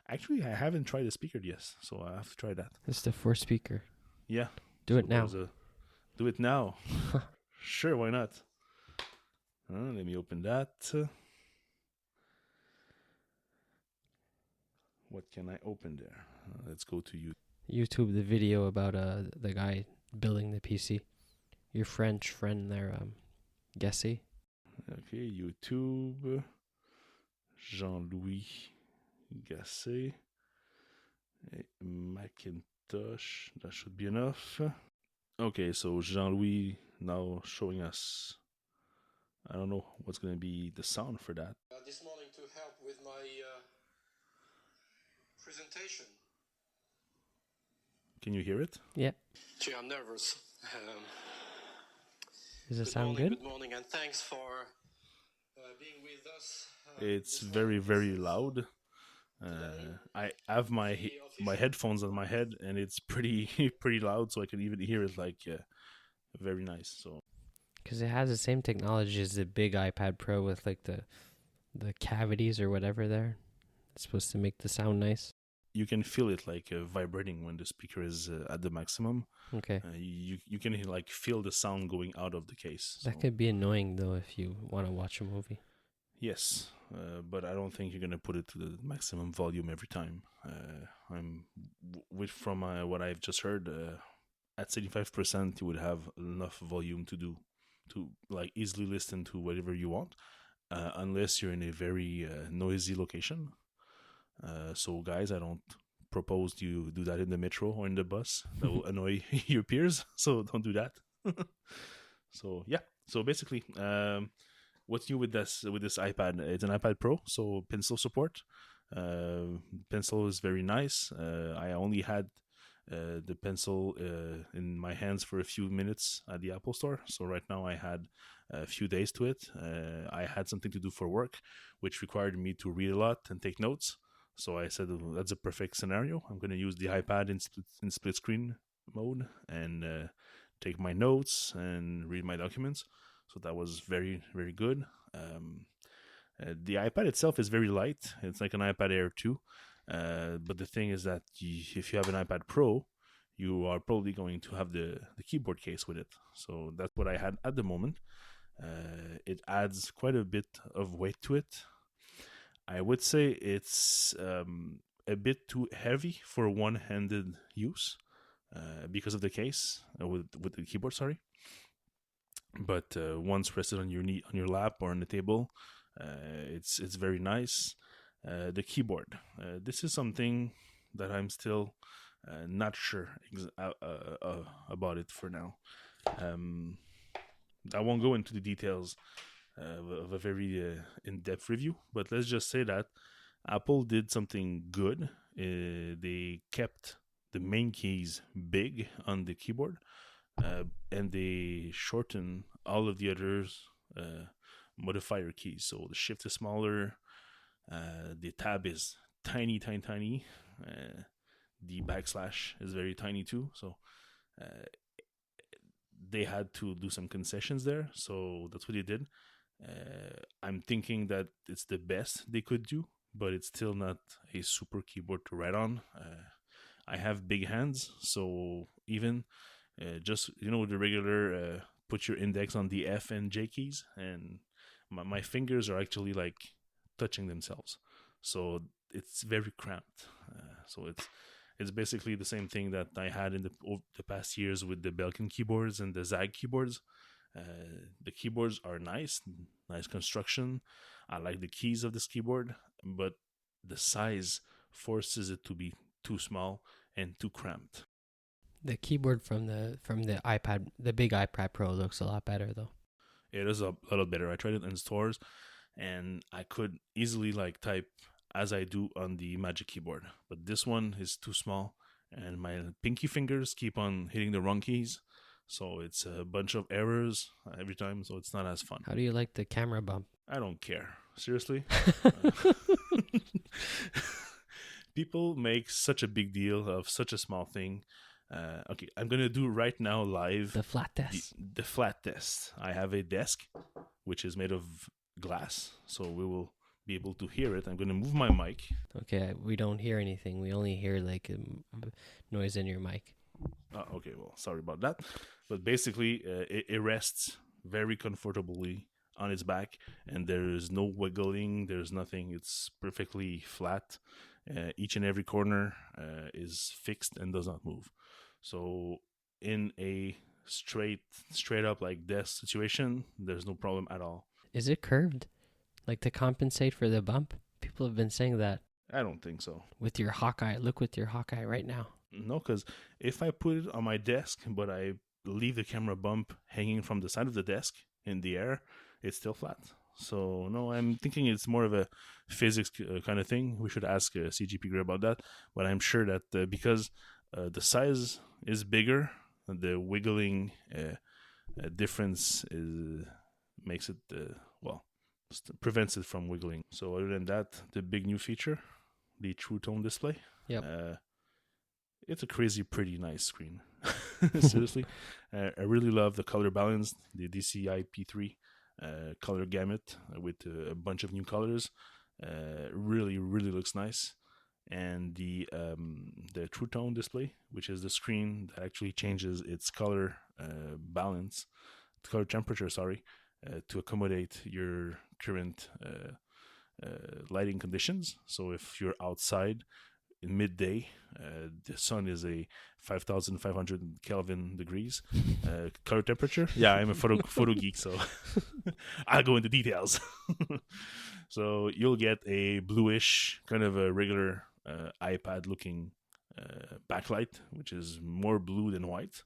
actually, I haven't tried the speaker yet, so I have to try that. It's the 4 speaker. Yeah, Do so it now. do it now. Sure, why not? Let me open that. What can I open there? Let's go to you. YouTube the video about the guy building the PC. Your French friend there, Gessie. Okay, YouTube. Jean-Louis Gasset. Macintosh. That should be enough. Okay, so Jean-Louis now showing us. I don't know what's going to be the sound for that. This morning to help with my presentation. Can you hear it? Yeah. Gee, I'm nervous. Does it sound good? Good morning, and thanks for being with us. It's very, very loud. I have my headphones on my head, and it's pretty pretty loud, so I can even hear it like very nice. So Because it has the same technology as the big iPad Pro with like the cavities or whatever there. It's supposed to make the sound nice. you can feel it like vibrating when the speaker is at the maximum. Okay. You can like feel the sound going out of the case. That could be annoying though if you want to watch a movie. Yes, but I don't think you're gonna put it to the maximum volume every time. From what I've just heard, at 75% you would have enough volume to like easily listen to whatever you want, unless you're in a very noisy location. So guys, I don't propose you do that in the metro or in the bus. That will annoy your peers. So don't do that. So yeah. So basically, what's new with this iPad? It's an iPad Pro, so pencil support. Pencil is very nice. I only had the pencil in my hands for a few minutes at the Apple Store. So right now I had a few days to it. I had something to do for work, which required me to read a lot and take notes. So I said, well, that's a perfect scenario. I'm going to use the iPad in split screen mode and take my notes and read my documents. So that was very, very good. The iPad itself is very light. It's like an iPad Air 2. But the thing is that if you have an iPad Pro, you are probably going to have the keyboard case with it. So that's what I had at the moment. It adds quite a bit of weight to it. I would say it's a bit too heavy for one-handed use because of the case with the keyboard. Sorry, but once rested on your knee, on your lap, or on the table, it's very nice. The keyboard. This is something that I'm still not sure about it for now. I won't go into the details of a very in-depth review, but let's just say that Apple did something good. They kept the main keys big on the keyboard, and they shortened all of the others modifier keys. So the shift is smaller, the tab is tiny. The backslash is very tiny too. So they had to do some concessions there. So that's what they did. I'm thinking that it's the best they could do, but it's still not a super keyboard to write on. I have big hands, so even just the regular put your index on the F and J keys, and my fingers are actually like touching themselves, so it's very cramped. So it's basically the same thing that I had in the past years with the Belkin keyboards and the Zag keyboards. The keyboards are nice construction. I like the keys of this keyboard, but the size forces it to be too small, and too cramped. The keyboard from the iPad, the big iPad Pro, looks a lot better though. It is a little better. I tried it in stores, and I could easily like type as I do on the Magic Keyboard. But this one is too small, and my pinky fingers keep on hitting the wrong keys. So it's a bunch of errors every time, so it's not as fun. How do you like the camera bump? I don't care. Seriously. People make such a big deal of such a small thing. Okay, I'm going to do right now live The flat test. the flat test. I have a desk, which is made of glass, so we will be able to hear it. I'm going to move my mic. Okay, we don't hear anything. We only hear like noise in your mic. Okay, well, sorry about that. But basically, it rests very comfortably on its back, and there is no wiggling. There's nothing. It's perfectly flat. Each and every corner is fixed and does not move. So in a straight up like desk situation, there's no problem at all. Is it curved? Like to compensate for the bump? People have been saying that. I don't think so. With your Hawkeye. Look with your Hawkeye right now. No, because if I put it on my desk, but I leave the camera bump hanging from the side of the desk in the air, it's still flat. So no, I'm thinking it's more of a physics kind of thing. We should ask CGP Gray about that. But I'm sure that because the size is bigger, the wiggling difference makes it prevents it from wiggling. So other than that, the big new feature, the True Tone display. Yep. It's a crazy, pretty nice screen. Seriously, I really love the color balance, the DCI P3 color gamut with a bunch of new colors. Really, really looks nice. And the True Tone display, which is the screen that actually changes its color temperature, to accommodate your current lighting conditions. So if you're outside in midday, the sun is a 5,500 Kelvin degrees color temperature. Yeah, I'm a photo geek, so I'll go into details. So you'll get a bluish, kind of a regular iPad looking backlight, which is more blue than white.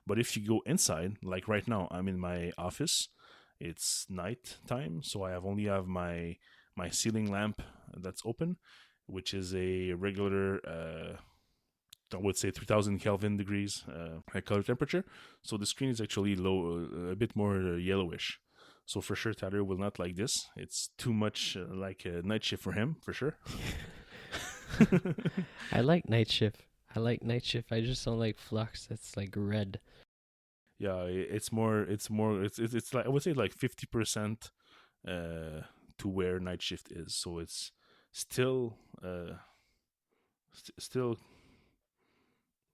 But if you go inside, like right now, I'm in my office. It's night time, so I only have my ceiling lamp that's open, which is a regular, I would say 3,000 Kelvin degrees color temperature. So the screen is actually low, a bit more yellowish. So for sure, Tyler will not like this. It's too much like a night shift for him, for sure. I like night shift. I just don't like flux. It's like red. Yeah, it's like I would say like 50% to where night shift is. So it's still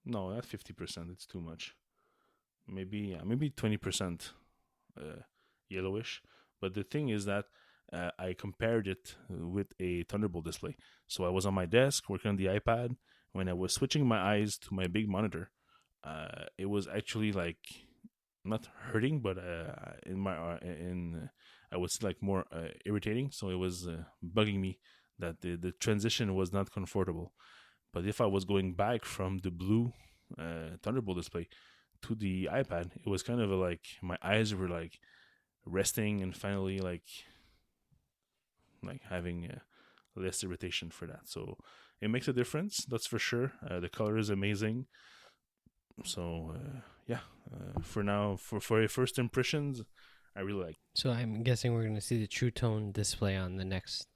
no, not 50%. It's too much. Maybe 20% yellowish. But the thing is that I compared it with a Thunderbolt display. So I was on my desk working on the iPad. When I was switching my eyes to my big monitor, it was actually like not hurting, but I was like more irritating. So it was bugging me that the transition was not comfortable. But if I was going back from the blue Thunderbolt display to the iPad, it was kind of like my eyes were like resting and finally like having less irritation for that. So it makes a difference, that's for sure. The color is amazing. So for now, for your first impressions, I really like. So I'm guessing we're going to see the True Tone display on the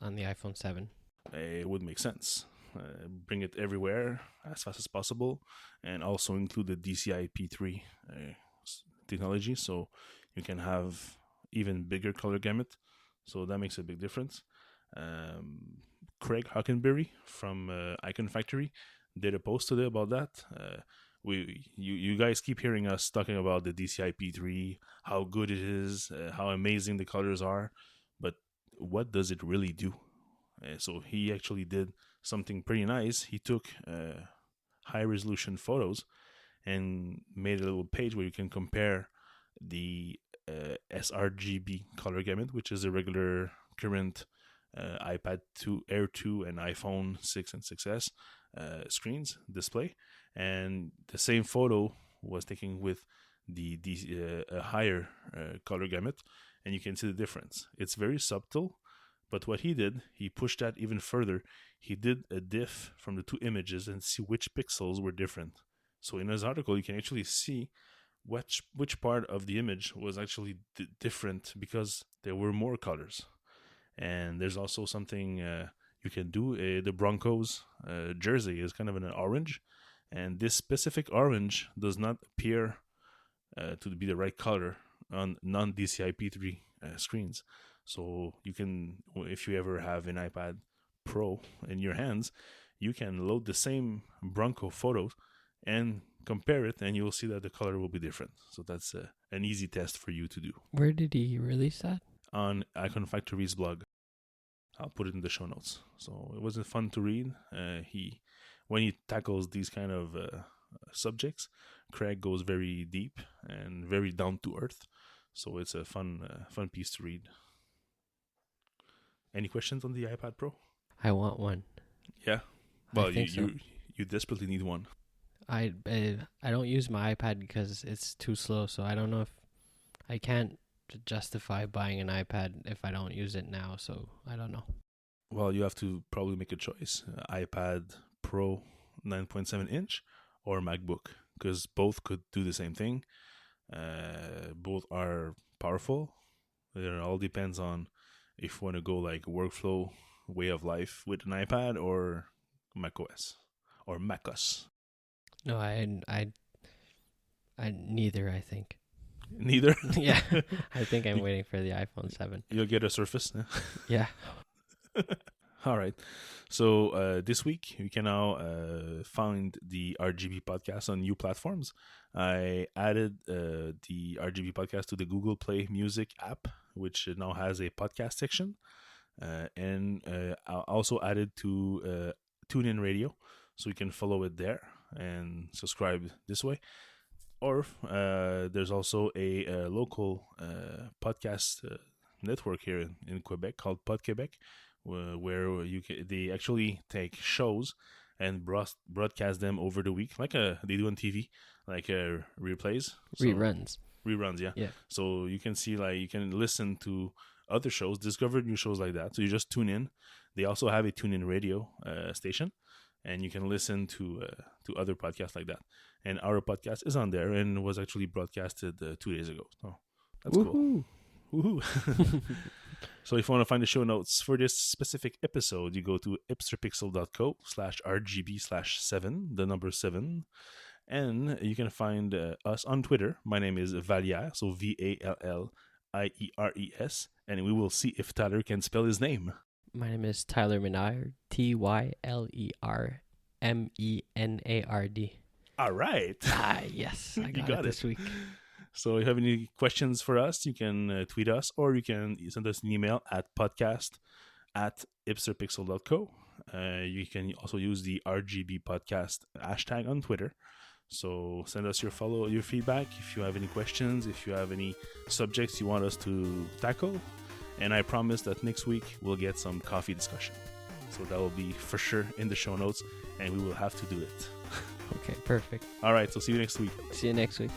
iPhone 7. It would make sense. Bring it everywhere as fast as possible, and also include the DCI P3 technology, so you can have even bigger color gamut. So that makes a big difference. Craig Hockenberry from Icon Factory did a post today about that. You guys keep hearing us talking about the DCI P3, how good it is, how amazing the colors are, but what does it really do? So he actually did something pretty nice. He took high resolution photos and made a little page where you can compare the sRGB color gamut, which is a regular current iPad 2 Air 2 and iPhone 6 and 6S, screens display, and the same photo was taken with a higher color gamut, and you can see the difference. It's very subtle, but what he did, he pushed that even further. He did a diff from the two images and see which pixels were different. So in his article, you can actually see which part of the image was actually different because there were more colors. And there's also something you can do. The Broncos jersey is kind of an orange, and this specific orange does not appear to be the right color on non-DCI P3 screens. So you can, if you ever have an iPad Pro in your hands, you can load the same Bronco photos and compare it, and you'll see that the color will be different. So that's an easy test for you to do. Where did he release that? On Icon Factory's blog. I'll put it in the show notes. So it wasn't fun to read. When he tackles these kind of subjects, Craig goes very deep and very down to earth. So it's a fun piece to read. Any questions on the iPad Pro? I want one. Yeah. Well, you desperately need one. I don't use my iPad because it's too slow, so I don't know if I can't justify buying an iPad if I don't use it now, so I don't know. Well, you have to probably make a choice. iPad Pro 9.7 inch or MacBook, because both could do the same thing. Both are powerful. It all depends on if you want to go like workflow way of life with an iPad or macOS or macOS. No, I neither, I think. Neither? Yeah, I think I'm waiting for the iPhone 7. You'll get a Surface? Yeah. All right. So this week, you can now find the RGB podcast on new platforms. I added the RGB podcast to the Google Play Music app, which now has a podcast section. And I also added to TuneIn Radio, so you can follow it there and subscribe this way. Or there's also a local podcast network here in Quebec called Pod Quebec, where they actually take shows and broadcast them over the week, like they do on TV, like replays. Reruns, yeah. Yeah. So you can see, like, you can listen to other shows, discover new shows like that. So you just tune in. They also have a TuneIn Radio station, and you can listen to other podcasts like that. And our podcast is on there and was actually broadcasted 2 days ago. So that's Woohoo. cool. Woohoo! So if you want to find the show notes for this specific episode, you go to hipsterpixel.co/RGB/7, the number 7. And you can find us on Twitter. My name is Valliere, so VALLIERES. And we will see if Tyler can spell his name. My name is Tyler Menard, TYLERMENARD. All right. Yes, I You got got it this week. So if you have any questions for us, you can tweet us, or you can send us an email at podcast@hipsterpixel.co. You can also use the RGB podcast hashtag on Twitter. So send us your feedback if you have any questions, if you have any subjects you want us to tackle. And I promise that next week we'll get some coffee discussion. So that will be for sure in the show notes, and we will have to do it. Okay, perfect. All right, so see you next week. See you next week.